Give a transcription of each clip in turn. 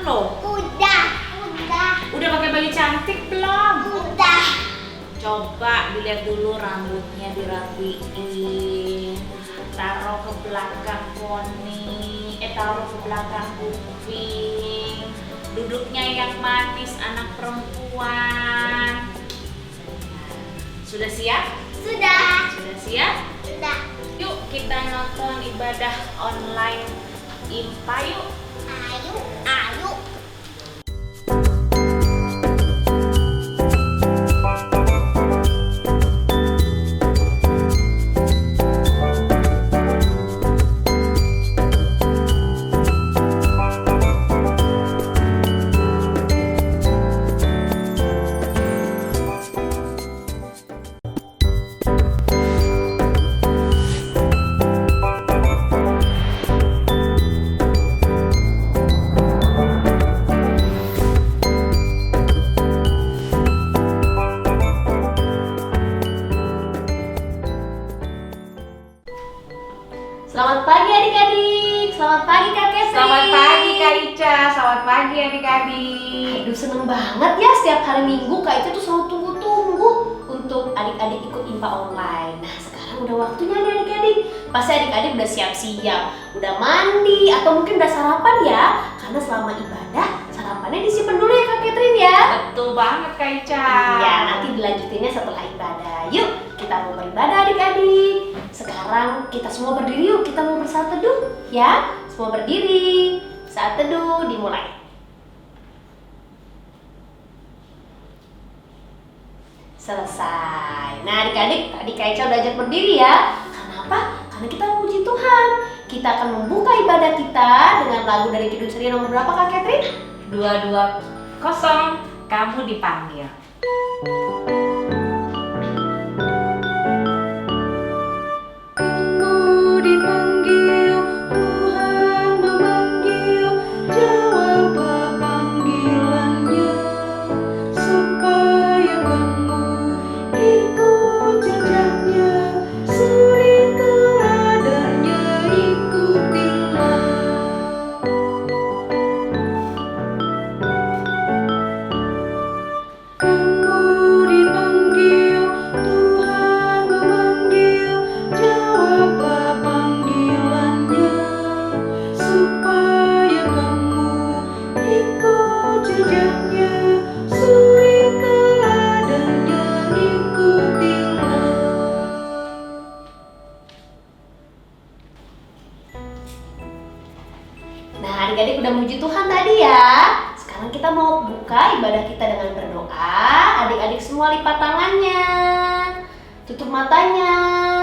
loh. Udah. Udah pakai baju cantik belum? Udah. Coba dilihat dulu rambutnya dirapiin. Taruh ke belakang poni, taruh ke belakang kuping. Duduknya yang manis anak perempuan. Sudah siap? Sudah. Sudah siap? Sudah. Yuk kita nonton ibadah online IMPA yuk. Ayo. Selamat pagi adik-adik, selamat pagi Kak Ketri. Selamat pagi Kak Ica, selamat pagi adik-adik. Aduh seneng banget ya setiap hari Minggu Kak Ica tuh selalu tunggu-tunggu untuk adik-adik ikut IMPA online. Nah sekarang udah waktunya nih adik-adik. Pasti adik-adik udah siap-siap, udah mandi atau mungkin udah sarapan ya. Karena selama ibadah sarapannya disimpan dulu ya Kak Ketrin ya. Betul banget Kak Ica. Iya nanti dilanjutinnya setelah ibadah. Yuk kita mau beribadah adik-adik. Sekarang kita semua berdiri yuk, kita mau bersaat teduh ya. Semua berdiri, saat teduh dimulai. Selesai. Nah adik-adik, tadi Kak Ica udah ajak berdiri ya. Kenapa? Karena kita memuji Tuhan. Kita akan membuka ibadah kita dengan lagu dari Kidung Ceria nomor berapa Kak Ketrin? 220, kamu dipanggil. Nah adik-adik udah muji Tuhan tadi ya. Sekarang kita mau buka ibadah kita dengan berdoa. Adik-adik semua lipat tangannya, tutup matanya,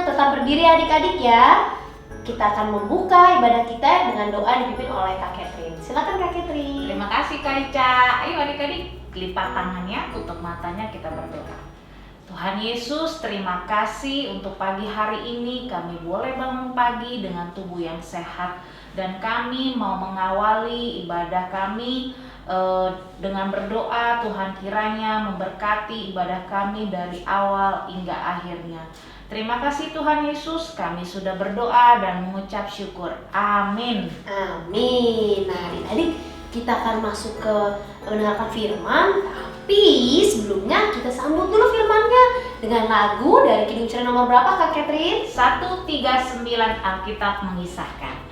tetap berdiri adik-adik ya. Kita akan membuka ibadah kita dengan doa dipimpin oleh Kak Ketrin. Silakan Kak Ketrin. Terima kasih Kak Ica. Ayo adik-adik, lipat tangannya, tutup matanya, kita berdoa. Tuhan Yesus, terima kasih untuk pagi hari ini kami boleh bangun pagi dengan tubuh yang sehat. Dan kami mau mengawali ibadah kami dengan berdoa. Tuhan kiranya memberkati ibadah kami dari awal hingga akhirnya. Terima kasih Tuhan Yesus, kami sudah berdoa dan mengucap syukur. Amin. Amin. Nah adik-adik kita akan masuk ke mendengarkan firman. Tapi sebelumnya kita sambut dulu firmannya dengan lagu dari Kidung Ceria nomor berapa Kak Ketrin? 139 Alkitab mengisahkan.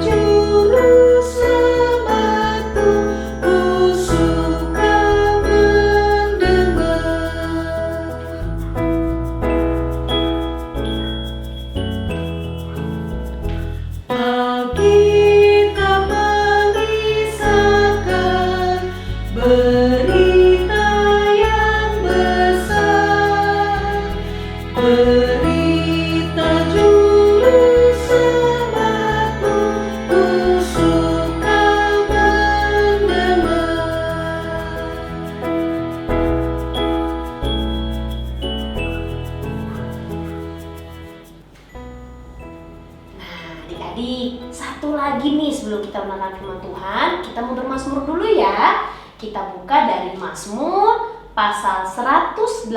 Juru selamatku, ku suka nih sebelum kita mendengar firman Tuhan, kita mau bermazmur dulu ya. Kita buka dari Mazmur pasal 118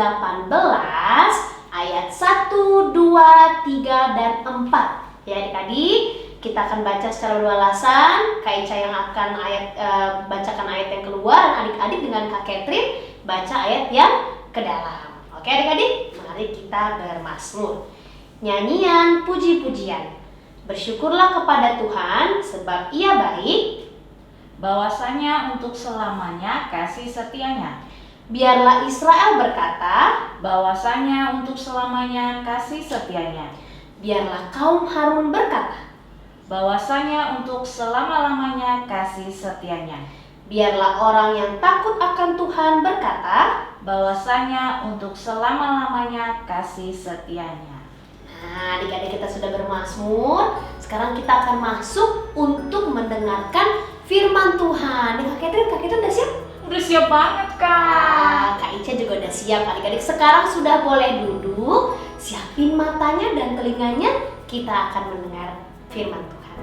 ayat 1, 2, 3, dan 4. Ya adik-adik, kita akan baca secara beralasan. Kak Ica yang akan bacakan ayat yang keluar, dan adik-adik dengan Kak Catherine baca ayat yang ke dalam. Oke adik-adik, mari kita bermazmur. Nyanyian puji-pujian. Bersyukurlah kepada Tuhan sebab Ia baik. Bahwasanya untuk selamanya kasih setianya. Biarlah Israel berkata, Bahwasanya untuk selamanya kasih setianya. biarlah kaum Harun berkata, Bahwasanya untuk selama-lamanya kasih setianya. biarlah orang yang takut akan Tuhan berkata, Bahwasanya untuk selama-lamanya kasih setianya. Nah, adik-adik kita sudah bermazmur. Sekarang kita akan masuk untuk mendengarkan firman Tuhan. Nih, Kak Catherine udah siap? Udah siap banget, Kak. Kak Ica juga udah siap. Adik-adik sekarang sudah boleh duduk. Siapin matanya dan telinganya. Kita akan mendengar firman Tuhan.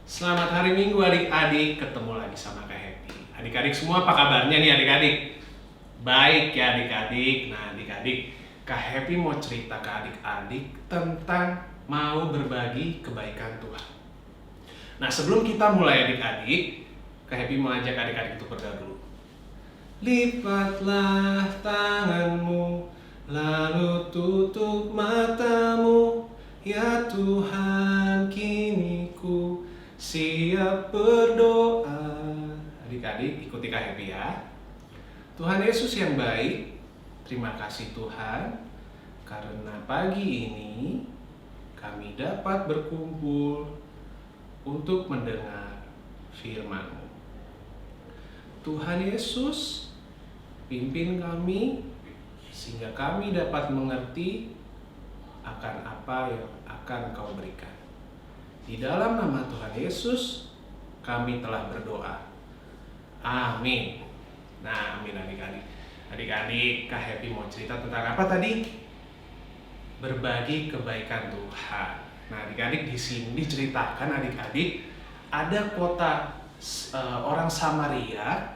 Selamat hari Minggu adik-adik, ketemu lagi sama Kak Happy. Adik-adik semua apa kabarnya nih adik-adik? Baik ya adik-adik. Nah adik-adik, Kak Happy mau cerita ke adik-adik tentang mau berbagi kebaikan Tuhan. Nah sebelum kita mulai adik-adik, Kak Happy mau ajak adik-adik untuk berdoa dulu. Lipatlah tanganmu, lalu tutup matamu, ya Tuhan kini ku siap berdoa. Adik-adik ikuti Kak Happy ya. Tuhan Yesus yang baik, terima kasih Tuhan karena pagi ini kami dapat berkumpul untuk mendengar firman-Mu. Tuhan Yesus, pimpin kami sehingga kami dapat mengerti akan apa yang akan Kau berikan. Di dalam nama Tuhan Yesus, kami telah berdoa. Amin. Nah, amin adik-adik. Adik-adik, Kak Happy mau cerita tentang apa tadi? Berbagi kebaikan Tuhan. Nah, adik-adik di sini diceritakan adik-adik ada kota orang Samaria.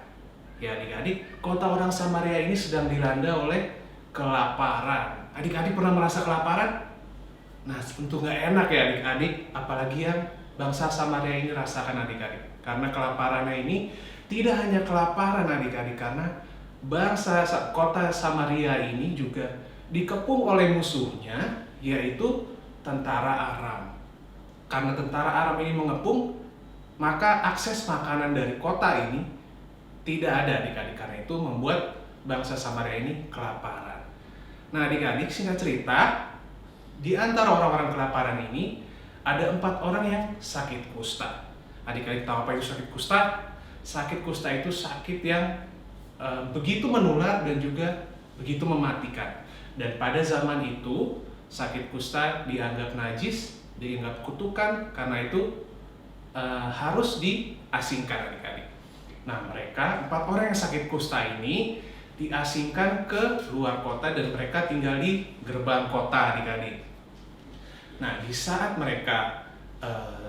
Ya adik-adik, kota orang Samaria ini sedang dilanda oleh kelaparan. Adik-adik pernah merasa kelaparan? Nah, tentu nggak enak ya adik-adik, apalagi yang bangsa Samaria ini rasakan adik-adik. Karena kelaparannya ini tidak hanya kelaparan adik-adik, karena bangsa kota Samaria ini juga dikepung oleh musuhnya, yaitu tentara Aram. Karena tentara Aram ini mengepung, maka akses makanan dari kota ini tidak ada adik-adik. Karena itu membuat bangsa Samaria ini kelaparan. Nah adik-adik, singkat cerita, di antara orang-orang kelaparan ini ada 4 orang yang sakit kusta. Adik-adik tahu apa itu sakit kusta? Sakit kusta itu sakit yang begitu menular dan juga begitu mematikan. Dan pada zaman itu sakit kusta dianggap najis, dianggap kutukan, karena itu harus diasingkan adik-adik. Nah mereka 4 orang yang sakit kusta ini diasingkan ke luar kota dan mereka tinggal di gerbang kota adik-adik. Nah di saat mereka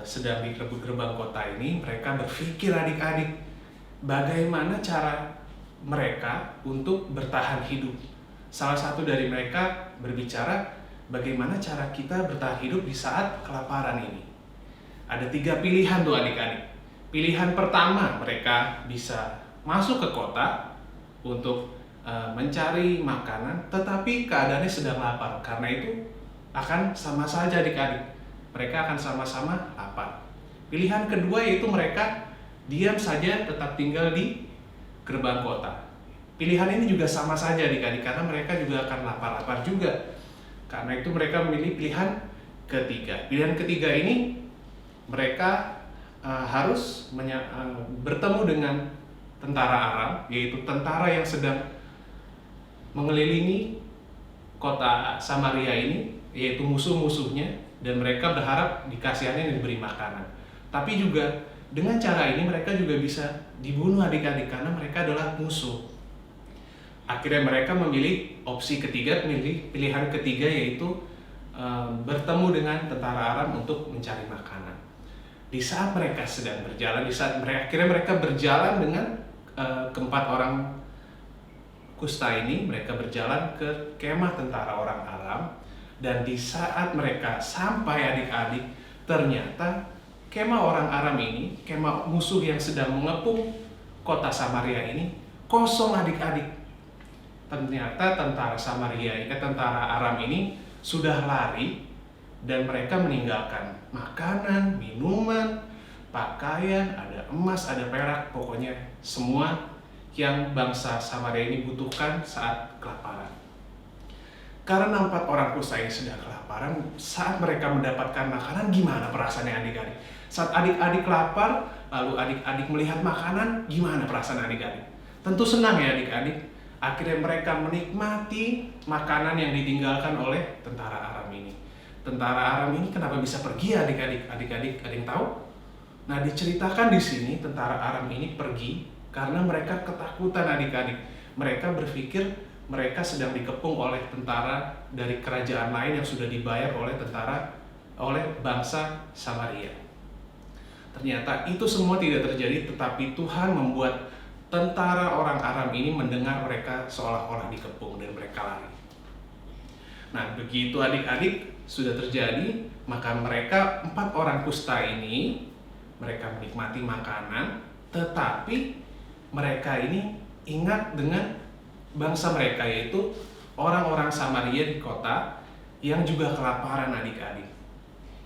sedang di gerbang kota ini, mereka berpikir adik-adik bagaimana cara mereka untuk bertahan hidup. Salah satu dari mereka berbicara bagaimana cara kita bertahan hidup di saat kelaparan ini. Ada 3 pilihan tuh adik-adik. Pilihan pertama, mereka bisa masuk ke kota untuk mencari makanan, tetapi keadaannya sedang lapar. Karena itu akan sama saja adik-adik, mereka akan sama-sama lapar. Pilihan kedua yaitu mereka diam saja tetap tinggal di gerbang kota. Pilihan ini juga sama saja adik-adik, karena mereka juga akan lapar-lapar juga. Karena itu mereka memilih pilihan ketiga. Pilihan ketiga ini mereka harus bertemu dengan tentara Aram, yaitu tentara yang sedang mengelilingi kota Samaria ini, yaitu musuh-musuhnya, dan mereka berharap dikasihani dan diberi makanan. Tapi juga dengan cara ini mereka juga bisa dibunuh adik-adik, karena mereka adalah musuh. akhirnya mereka memilih opsi ketiga, pilihan ketiga, yaitu bertemu dengan tentara Aram untuk mencari makanan. Di saat mereka sedang berjalan, akhirnya mereka berjalan dengan keempat orang kusta ini, mereka berjalan ke kemah tentara orang Aram. Dan di saat mereka sampai adik-adik, ternyata kemah orang Aram ini, kemah musuh yang sedang mengepung kota Samaria ini, kosong adik-adik. Ternyata tentara Aram ini sudah lari dan mereka meninggalkan makanan, minuman, pakaian, ada emas, ada perak, pokoknya semua yang bangsa Samaria ini butuhkan saat kelaparan. Karena 4 orang kusta ini sudah kelaparan, saat mereka mendapatkan makanan, gimana perasaannya adik-adik? Saat adik-adik lapar, lalu adik-adik melihat makanan, gimana perasaan adik-adik? Tentu senang ya adik-adik. Akhirnya mereka menikmati makanan yang ditinggalkan oleh tentara Aram ini. Tentara Aram ini kenapa bisa pergi adik-adik? Adik-adik ada yang tahu? Nah, diceritakan di sini tentara Aram ini pergi karena mereka ketakutan adik-adik. Mereka berpikir mereka sedang dikepung oleh tentara dari kerajaan lain yang sudah dibayar oleh bangsa Samaria. Ternyata itu semua tidak terjadi, tetapi Tuhan membuat tentara orang Aram ini mendengar mereka seolah-olah dikepung dan mereka lari. Nah, begitu adik-adik sudah terjadi, maka mereka 4 orang kusta ini, mereka menikmati makanan, tetapi mereka ini ingat dengan bangsa mereka, yaitu orang-orang Samaria di kota yang juga kelaparan adik-adik.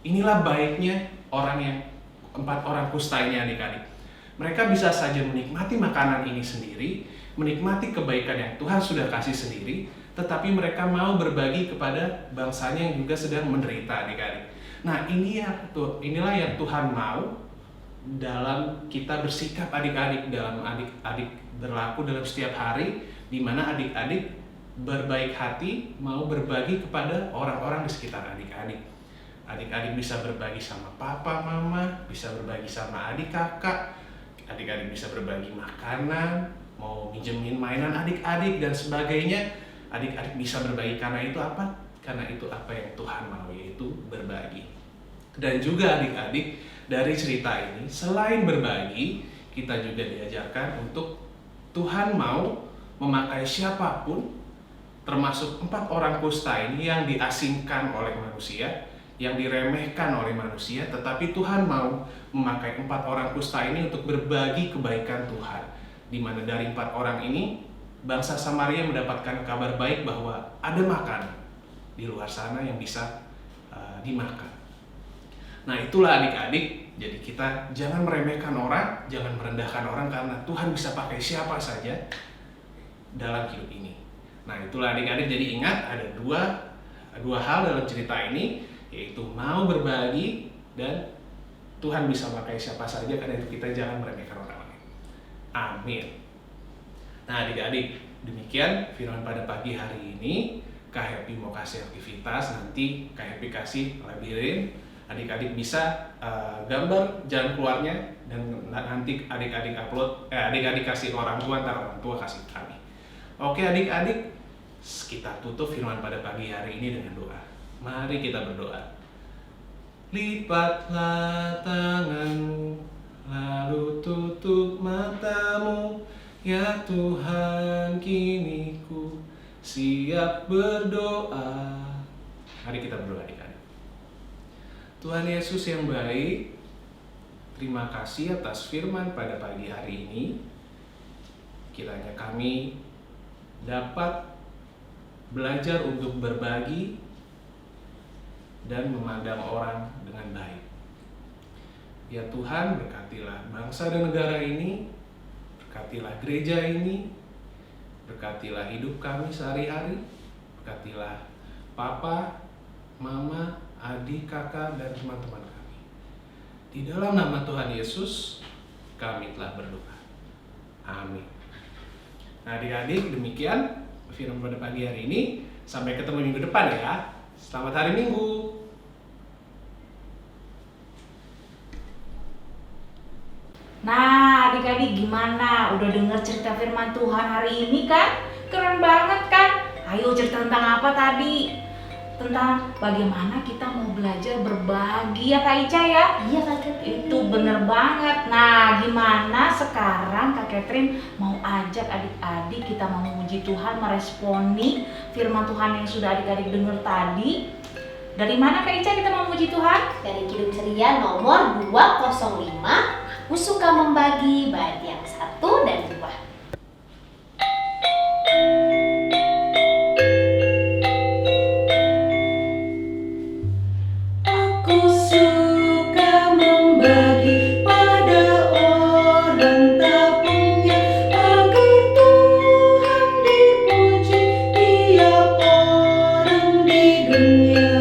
Inilah baiknya 4 orang kusta ini adik-adik. Mereka bisa saja menikmati makanan ini sendiri, menikmati kebaikan yang Tuhan sudah kasih sendiri, tetapi mereka mau berbagi kepada bangsanya yang juga sedang menderita adik-adik. Nah, inilah yang Tuhan mau dalam kita bersikap adik-adik, dalam adik-adik berlaku dalam setiap hari, di mana adik-adik berbaik hati mau berbagi kepada orang-orang di sekitar adik-adik. Adik-adik bisa berbagi sama papa, mama, bisa berbagi sama adik, kakak. Adik-adik bisa berbagi makanan, mau minjemin mainan adik-adik dan sebagainya. Adik-adik bisa berbagi karena itu apa? Karena itu apa yang Tuhan mau, yaitu berbagi. Dan juga adik-adik, dari cerita ini selain berbagi, kita juga diajarkan untuk Tuhan mau memakai siapapun, termasuk 4 orang kusta ini yang diasingkan oleh manusia, yang diremehkan oleh manusia, tetapi Tuhan mau memakai 4 orang kusta ini untuk berbagi kebaikan Tuhan. Di mana dari 4 orang ini, bangsa Samaria mendapatkan kabar baik bahwa ada makanan di luar sana yang bisa dimakan. Nah, itulah adik-adik, jadi kita jangan meremehkan orang, jangan merendahkan orang, karena Tuhan bisa pakai siapa saja dalam hidup ini. Nah, itulah adik-adik, jadi ingat ada dua hal dalam cerita ini, yaitu mau berbagi dan Tuhan bisa pakai siapa saja, karena itu kita jangan meremehkan orang lain. Amin. Nah, adik-adik, demikian firman pada pagi hari ini. Kak Happy mau kasih aktivitas, nanti Kak Happy kasih labirin, adik-adik bisa gambar jalan keluarnya, dan nanti adik-adik upload, adik-adik kasih orang tua, ntar orang tua kasih kami. Oke adik-adik, kita tutup firman pada pagi hari ini dengan doa. Mari kita berdoa. Lipatlah tanganmu, lalu tutup matamu, ya Tuhan, kini ku siap berdoa. Mari kita berdoa adik-adik. Tuhan Yesus yang baik, terima kasih atas firman pada pagi hari ini. Kiranya kami dapat belajar untuk berbagi dan memandang orang dengan baik. Ya Tuhan, berkatilah bangsa dan negara ini, berkatilah gereja ini, berkatilah hidup kami sehari-hari, berkatilah papa, mama, adik, kakak, dan teman-teman kami. Di dalam nama Tuhan Yesus, kami telah berdoa. Amin. Nah adik-adik, demikian firman pada pagi hari ini. Sampai ketemu minggu depan ya. Selamat hari Minggu. Nah adik-adik gimana? Udah dengar cerita firman Tuhan hari ini kan? keren banget kan? Ayo cerita tentang apa tadi? Tentang bagaimana kita mau belajar berbagi ya Kak Ica ya? Iya Kak Catherine. Itu bener banget. Nah, gimana sekarang Kak Catherine mau ajak adik-adik kita mau memuji Tuhan, meresponi firman Tuhan yang sudah adik-adik dengar tadi. Dari mana Kak Ica kita mau memuji Tuhan? Dari Kidung Ceria nomor 205, Aku Suka Membagi, bait yang 1 dan 2. Aku suka membagi pada orang tak punya, agar Tuhan dipuji, tiap orang di dunia.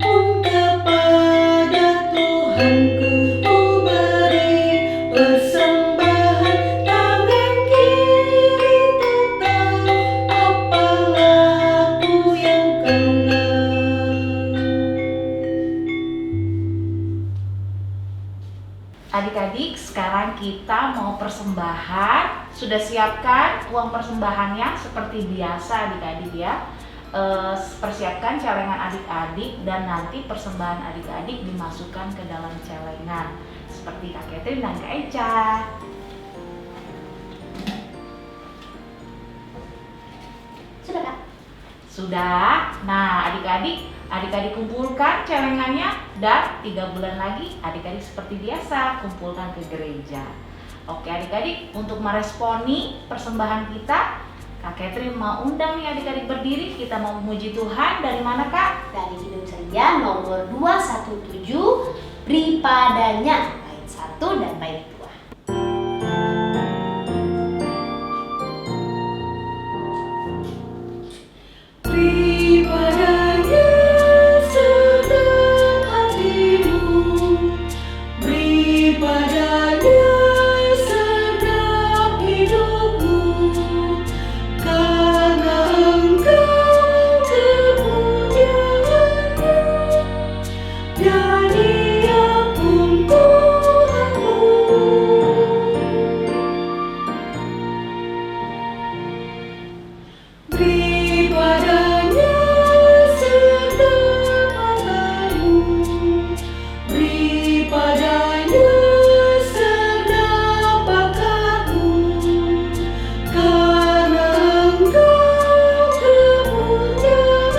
Pun kepada Tuhanku ku beri persembahan, tangan kiri tak tahu apa laku yang kena. Adik-adik, sekarang kita mau persembahan. Sudah siapkan uang persembahannya seperti biasa adik-adik ya. Persiapkan celengan adik-adik dan nanti persembahan adik-adik dimasukkan ke dalam celengan seperti Kak Catherine dan Kak Eca. Sudah Kak? Sudah. Nah, adik-adik kumpulkan celengannya dan 3 bulan lagi adik-adik seperti biasa kumpulkan ke gereja. Oke adik-adik, untuk meresponi persembahan kita, Kak Catherine mau undang nih adik-adik berdiri, kita mau memuji Tuhan. Dari mana Kak? Dari Kidung Ceria nomor 217, Beri Padanya, bait 1 dan bait 2. Beri padanya segenap hatimu, beri padanya segenap hidupmu, karena Engkau kepunyaannya, dan Dia pun Tuhanmu. Beri padanya segenap hartamu, beri padanya segenap bakatmu, karena Engkau kepunyaannya,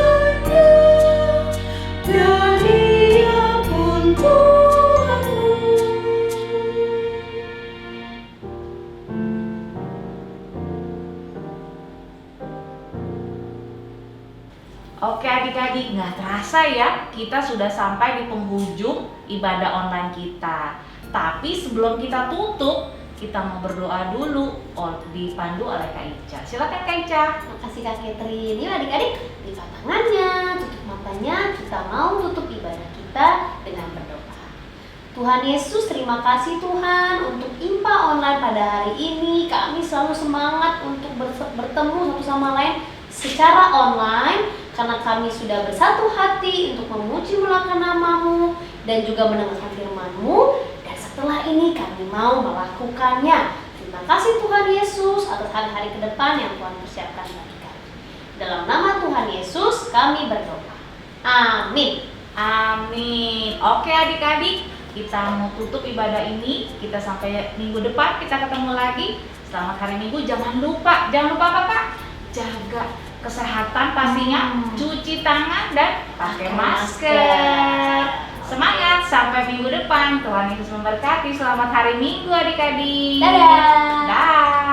dan Dia pun Tuhanmu. Oke adik-adik, nggak terasa ya kita sudah sampai di penghujung ibadah online kita. Tapi sebelum kita tutup, kita mau berdoa dulu dipandu oleh Kak Ica. Silakan Kak Ica. Makasih Kak Catherine. Yuk adik-adik, lipat tangannya, tutup matanya. Kita mau tutup ibadah kita dengan berdoa. Tuhan Yesus, terima kasih Tuhan untuk IMPA online pada hari ini. Kami selalu semangat untuk bertemu satu sama lain secara online, karena kami sudah bersatu hati untuk memuji mulakan nama-Mu dan juga mendengarkan firman-Mu. Dan setelah ini kami mau melakukannya. Terima kasih Tuhan Yesus atas hari-hari ke depan yang Tuhan persiapkan bagi kami. Dalam nama Tuhan Yesus kami berdoa. Amin. Amin. Oke adik-adik, kita mau tutup ibadah ini. Kita sampai minggu depan kita ketemu lagi. Selamat hari Minggu. Jangan lupa apa Kak? Jaga kesehatan pastinya, cuci tangan dan pakai masker. Semangat sampai minggu depan. Tuhan Yesus memberkati. Selamat hari Minggu adik-adik. Dadah. Dah.